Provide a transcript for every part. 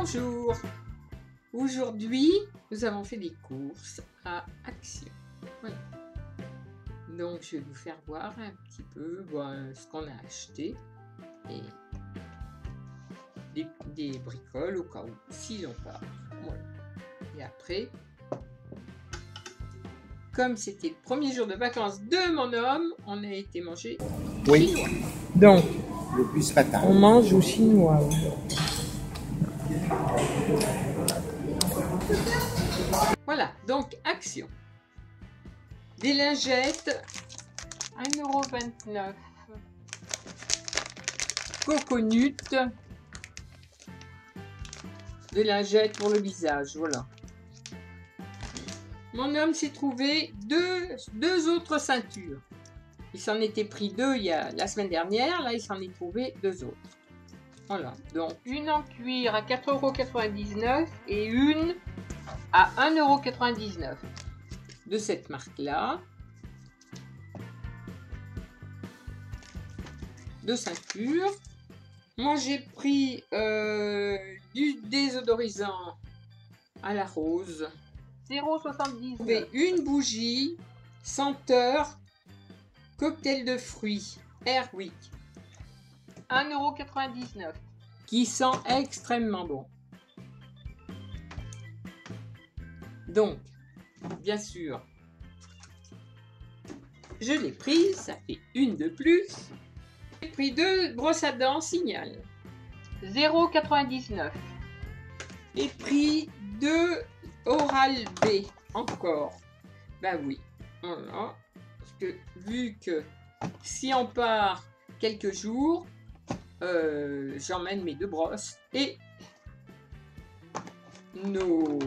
Bonjour. Aujourd'hui, nous avons fait des courses à Action. Voilà. Donc, je vais vous faire voir un petit peu ce qu'on a acheté et des bricoles au cas où, si l'on part. Voilà. Et après, comme c'était le premier jour de vacances de mon homme, on a été manger chinois. Donc, le plus matin. On mange au chinois aujourd'hui. Voilà, donc Action. Des lingettes, 1,29 €. Coconut. Des lingettes pour le visage, voilà. Mon homme s'est trouvé deux autres ceintures. Il s'en était pris 2 la semaine dernière, là il s'en est trouvé 2 autres. Voilà, donc une en cuir à 4,99 € et une à 1,99 € de cette marque-là. De ceinture. Moi j'ai pris du désodorisant à la rose. 0,79 €. Une bougie senteur cocktail de fruits Airwick. 1,99 €. Qui sent extrêmement bon. Donc, bien sûr, je l'ai prise, ça fait une de plus. J'ai pris 2 brosses à dents Signal. 0,99 €. J'ai pris 2 Oral-B, encore. Ben oui, voilà. Parce que vu que si on part quelques jours, j'emmène mes 2 brosses et nos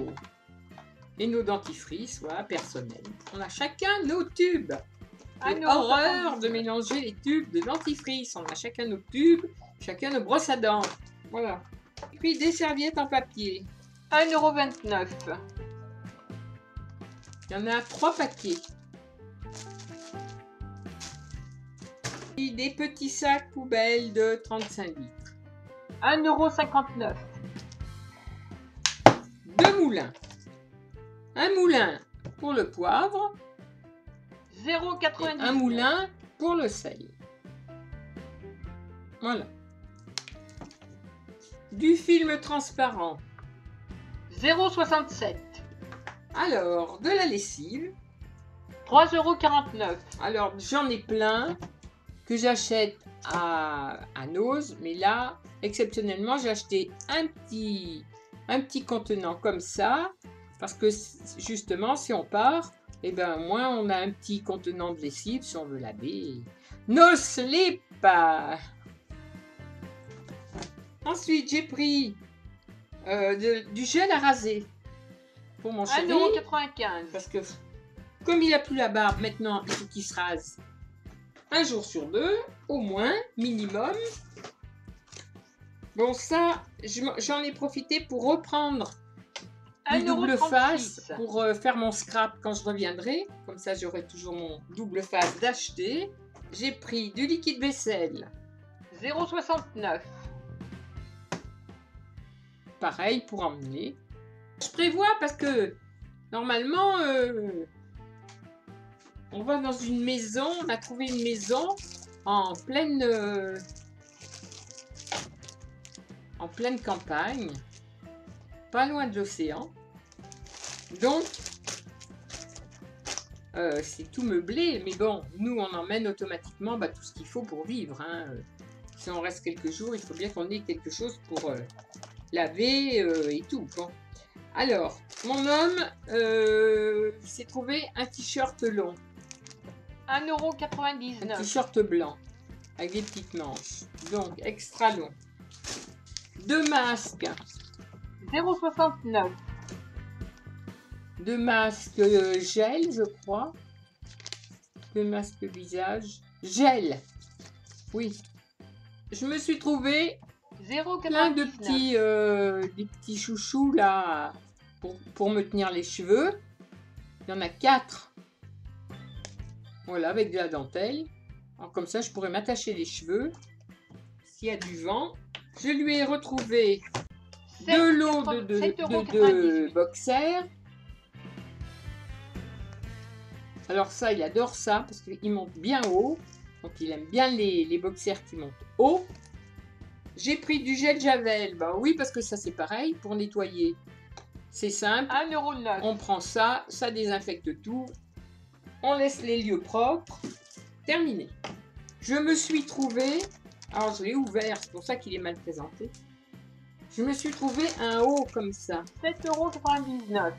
dentifrices, voilà, personnels. On a chacun nos tubes. J'ai horreur de mélanger les tubes de dentifrice. On a chacun nos tubes, chacun nos brosses à dents. Voilà. Et puis des serviettes en papier. 1,29 €. Il y en a 3 paquets. Et des petits sacs poubelles de 35 litres. 1,59 €. 2 moulins. Un moulin pour le poivre. 0,99 €. Un moulin pour le sel. Voilà. Du film transparent. 0,67 €. Alors, de la lessive. 3,49 €. Alors, j'en ai plein que j'achète à Nose, mais là, exceptionnellement, j'ai acheté un petit contenant comme ça, parce que justement, si on part, et ben moins on a un petit contenant de lessive si on veut laver nos slips. Ensuite, j'ai pris du gel à raser pour mon chéri. 1,95 €. Parce que comme il a plus la barbe maintenant, il faut qu'il se rase un jour sur 2, au moins, minimum. Bon, ça, j'en ai profité pour reprendre du double face pour faire mon scrap quand je reviendrai. Comme ça, j'aurai toujours mon double face d'acheter. J'ai pris du liquide vaisselle. 0,69 €. Pareil pour emmener. Je prévois parce que normalement, on va dans une maison. On a trouvé une maison en pleine campagne, pas loin de l'océan. Donc, c'est tout meublé, mais bon, nous on emmène automatiquement tout ce qu'il faut pour vivre. Hein. Si on reste quelques jours, il faut bien qu'on ait quelque chose pour laver et tout. Bon. Alors, mon homme s'est trouvé un t-shirt long. 1,99 €. Un t-shirt blanc, avec des petites manches, donc extra long. 2 masques. 0,69 €. 2 masques gel, je crois. 2 masques visage. Gel. Oui. Je me suis trouvé plein de des petits chouchous là pour me tenir les cheveux. Il y en a 4. Voilà, avec de la dentelle. Alors, comme ça, je pourrais m'attacher les cheveux s'il y a du vent. Je lui ai retrouvé 2 lots de boxers. Alors ça, il adore ça parce qu'il monte bien haut. Donc il aime bien les boxers qui montent haut. J'ai pris du gel Javel. Bah oui, parce que ça c'est pareil pour nettoyer. C'est simple. 1,9 €. On prend ça, ça désinfecte tout. On laisse les lieux propres. Terminé. Je me suis trouvé, alors je l'ai ouvert, c'est pour ça qu'il est mal présenté. Je me suis trouvé un haut comme ça. 7,99 €.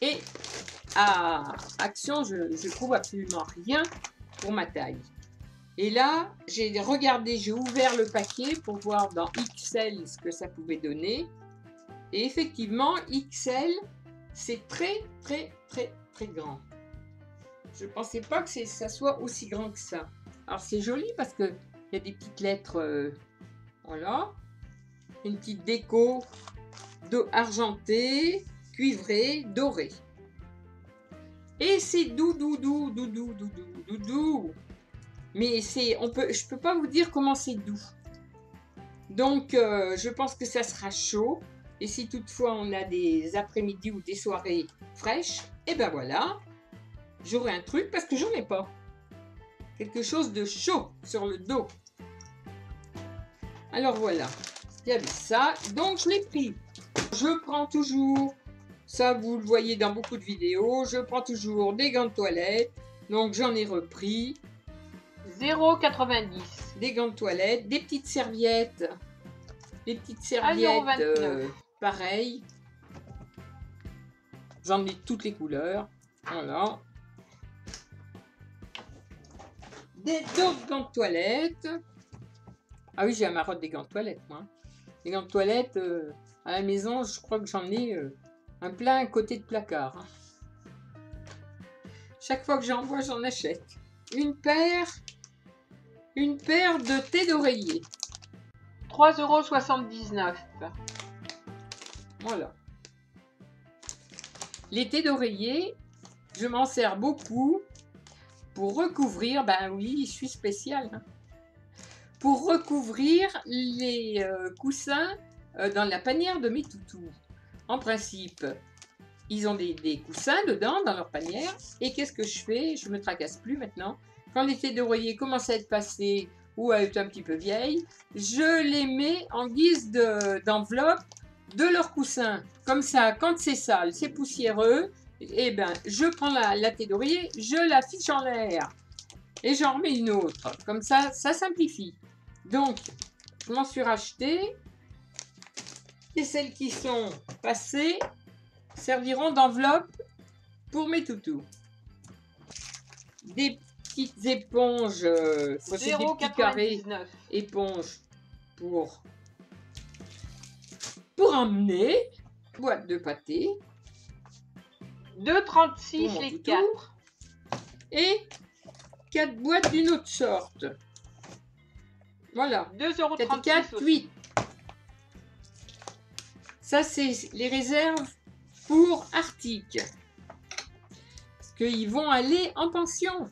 Et à Action, je trouve absolument rien pour ma taille. Et là, j'ai regardé, j'ai ouvert le paquet pour voir dans XL ce que ça pouvait donner. Et effectivement, XL, c'est très, très, très, très grand. Je ne pensais pas que ça soit aussi grand que ça. Alors, c'est joli parce qu'il y a des petites lettres, voilà. Une petite déco argentée, cuivrée, dorée. Et c'est doudou. Mais je peux pas vous dire comment c'est doux. Donc, je pense que ça sera chaud. Et si toutefois on a des après-midi ou des soirées fraîches, et ben voilà, j'aurai un truc parce que j'en ai pas. Quelque chose de chaud sur le dos. Alors voilà, il y avait ça. Donc je l'ai pris. Je prends toujours, ça vous le voyez dans beaucoup de vidéos, je prends toujours des gants de toilette. Donc j'en ai repris. 0,90 €. Des gants de toilette, des petites serviettes. Les petites serviettes, pareil. J'en ai toutes les couleurs. Voilà. D'autres gants de toilette. Ah oui, j'ai un marotte des gants de toilette, moi. Les gants de toilette, à la maison, je crois que j'en ai un plein côté de placard. Hein. Chaque fois que j'en vois, j'en achète. Une paire de thé d'oreiller. 3,79 €. Voilà. Les thés d'oreiller, je m'en sers beaucoup pour recouvrir, ben oui, je suis spéciale, hein, pour recouvrir les coussins dans la panière de mes toutous. En principe, ils ont des coussins dedans, dans leur panière, et qu'est-ce que je fais? Je me tracasse plus maintenant. Quand les thés d'oreiller commencent à être passés ou à être un petit peu vieilles, je les mets en guise d'enveloppe de leur coussin. Comme ça, quand c'est sale, c'est poussiéreux, et ben, je prends la thé d'oreiller, je la fiche en l'air et j'en remets une autre. Comme ça, ça simplifie. Donc, je m'en suis racheté et celles qui sont passées serviront d'enveloppe pour mes toutous. Des petites éponges, des petits carrés éponges pour emmener, boîte de pâté, 2,36 € les 4. Et 4 boîtes d'une autre sorte. Voilà. 2,36 €. 8. Ça, c'est les réserves pour Arctic. Parce qu'ils vont aller en pension.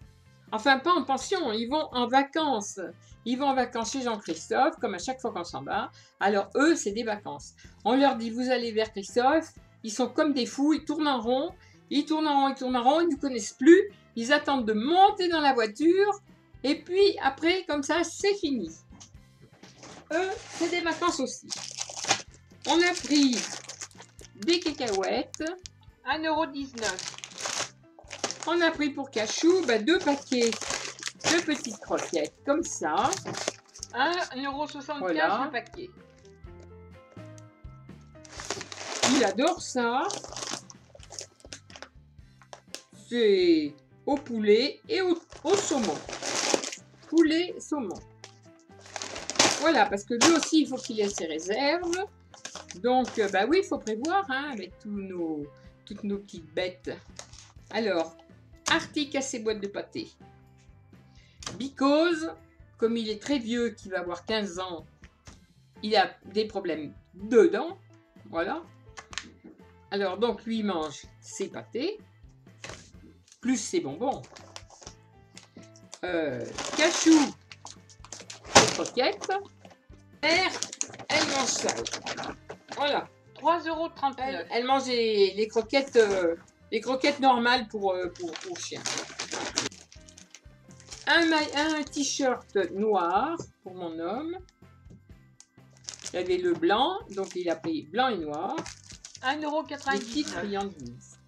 Enfin, pas en pension, ils vont en vacances. Ils vont en vacances chez Jean-Christophe, comme à chaque fois qu'on s'en va. Alors, eux, c'est des vacances. On leur dit, vous allez vers Christophe. Ils sont comme des fous, ils tournent en rond. Ils tournent en rond, ils ne nous connaissent plus. Ils attendent de monter dans la voiture. Et puis, après, comme ça, c'est fini. Eux, c'est des vacances aussi. On a pris des cacahuètes. 1,19 €. On a pris pour Cachou 2 paquets de petites croquettes, comme ça. 1,75 € voilà. le paquet. Il adore ça. C'est au poulet et au saumon. Poulet, saumon. Voilà, parce que lui aussi, il faut qu'il ait ses réserves. Donc, bah oui, il faut prévoir, hein, avec toutes nos petites bêtes. Alors, Arctic a ses boîtes de pâté. Because, comme il est très vieux, qui va avoir 15 ans, il a des problèmes dedans. Voilà. Alors, donc, lui, il mange ses pâtés, plus ses bonbons. Cachou, ses croquettes. Mère, elle mange ça. Voilà. 3,39 €. Elle mange les croquettes normales pour chien. Un t-shirt noir pour mon homme. Il y avait le blanc, donc il a pris blanc et noir. 1,99 Des petites friandises.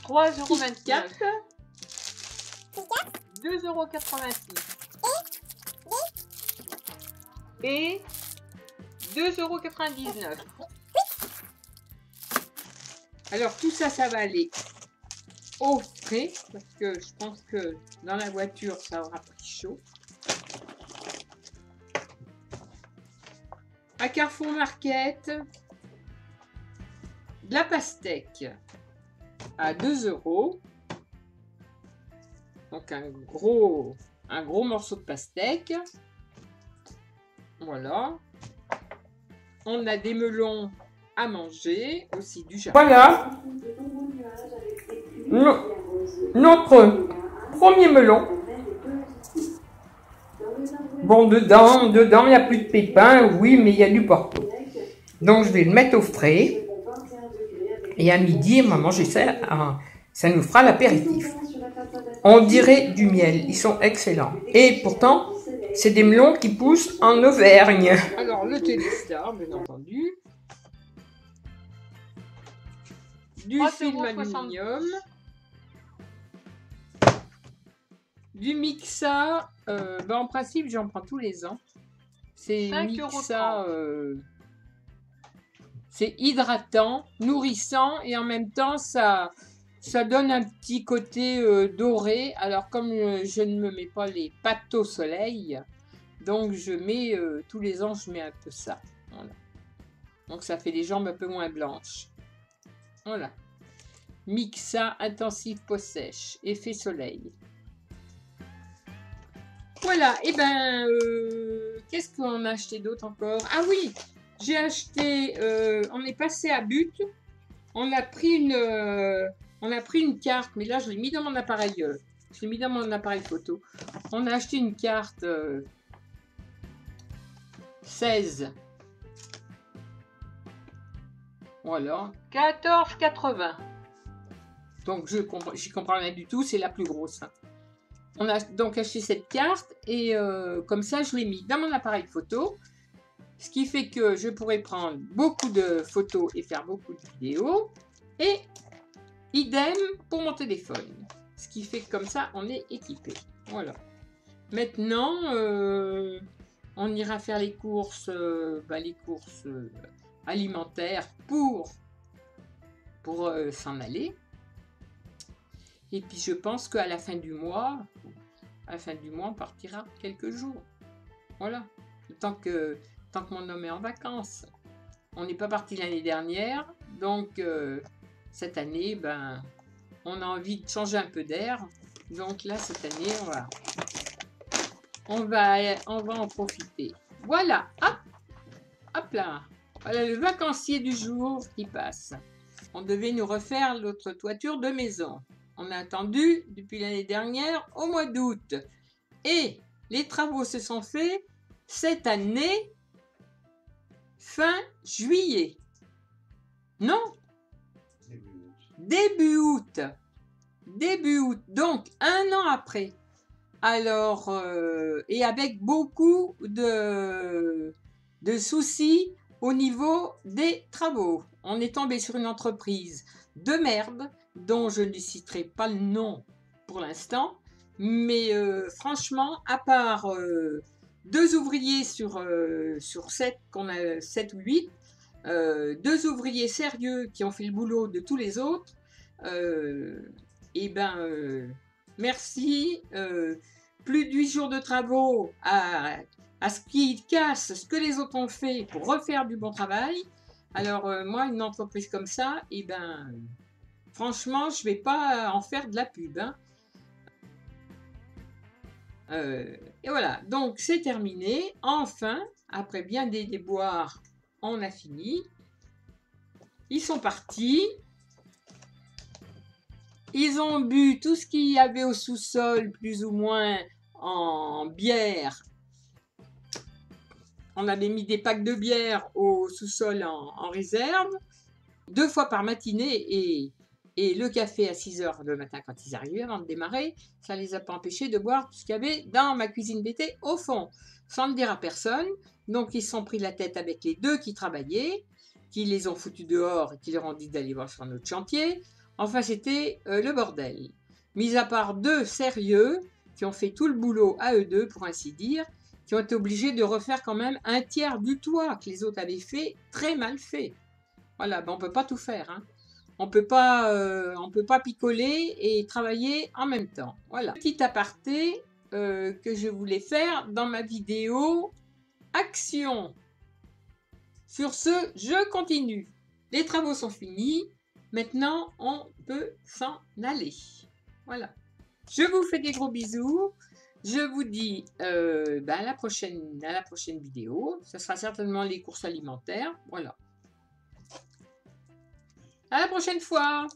3,29 Cap. €. 2,86 € et 2,99 €. Alors tout ça, ça va aller au frais parce que je pense que dans la voiture, ça aura pris chaud. À Carrefour Market, de la pastèque à 2 €. Donc un gros morceau de pastèque. Voilà. On a des melons à manger, aussi du jardin. Voilà. Notre premier melon. Bon, dedans, il n'y a plus de pépins, oui, mais il y a du partout. Donc, je vais le mettre au frais. Et à midi, on va manger ça. Ça nous fera l'apéritif. On dirait du miel. Ils sont excellents. Et pourtant, c'est des melons qui poussent en Auvergne. Alors, le Téléstar, bien entendu. Du film aluminium. Du Mixa. En principe, j'en prends tous les ans. C'est Mixa. C'est hydratant, nourrissant et en même temps, ça donne un petit côté doré. Alors, comme je ne me mets pas les pâtes au soleil, donc je mets tous les ans, je mets un peu ça. Voilà. Donc, ça fait des jambes un peu moins blanches. Voilà. Mixa intensif peau sèche, effet soleil. Voilà, et ben, qu'est-ce qu'on a acheté d'autre encore? Ah oui, j'ai acheté, on est passé à But, on a pris une carte, mais là je l'ai mis dans mon appareil, photo. On a acheté une carte 16. Voilà. 14,80 €. Donc j'y comprends rien du tout, c'est la plus grosse. Hein. On a donc acheté cette carte et comme ça je l'ai mis dans mon appareil photo. Ce qui fait que je pourrais prendre beaucoup de photos et faire beaucoup de vidéos. Et idem pour mon téléphone. Ce qui fait que comme ça on est équipé. Voilà. Maintenant on ira faire les courses, alimentaires pour s'en aller. Et puis je pense qu'à la fin du mois, on partira quelques jours. Voilà. Tant que mon homme est en vacances. On n'est pas parti l'année dernière. Donc cette année, on a envie de changer un peu d'air. Donc là, cette année, on va en profiter. Voilà. Hop, hop là. Voilà le vacancier du jour qui passe. On devait nous refaire notre toiture de maison. On a attendu depuis l'année dernière au mois d'août. Et les travaux se sont faits cette année, fin juillet. Non, début août. Début août. Donc, un an après. Alors, et avec beaucoup de soucis au niveau des travaux. On est tombé sur une entreprise de merde, dont je ne citerai pas le nom pour l'instant, mais franchement, à part 2 ouvriers sur 7, qu'on a 7 ou 8, 2 ouvriers sérieux qui ont fait le boulot de tous les autres, merci, plus de 8 jours de travaux à ce qu'ils cassent ce que les autres ont fait pour refaire du bon travail. Alors moi, une entreprise comme ça, franchement, je vais pas en faire de la pub. Hein. Et voilà, donc c'est terminé. Enfin, après bien des déboires, on a fini. Ils sont partis. Ils ont bu tout ce qu'il y avait au sous-sol, plus ou moins en bière, On avait mis des packs de bière au sous-sol en réserve, 2 fois par matinée, et le café à 6 h le matin quand ils arrivaient avant de démarrer, ça ne les a pas empêchés de boire tout ce qu'il y avait dans ma cuisine d'été au fond, sans le dire à personne. Donc ils se sont pris la tête avec les 2 qui travaillaient, qui les ont foutus dehors et qui leur ont dit d'aller voir sur notre chantier. Enfin, c'était le bordel. Mis à part 2 sérieux qui ont fait tout le boulot à eux 2, pour ainsi dire, qui ont été obligés de refaire quand même un tiers du toit que les autres avaient fait, très mal fait. Voilà, ben on ne peut pas tout faire. Hein. On peut pas picoler et travailler en même temps. Voilà. Petit aparté que je voulais faire dans ma vidéo action. Sur ce, je continue. Les travaux sont finis. Maintenant, on peut s'en aller. Voilà. Je vous fais des gros bisous. Je vous dis à la prochaine vidéo. Ce sera certainement les courses alimentaires. Voilà. À la prochaine fois!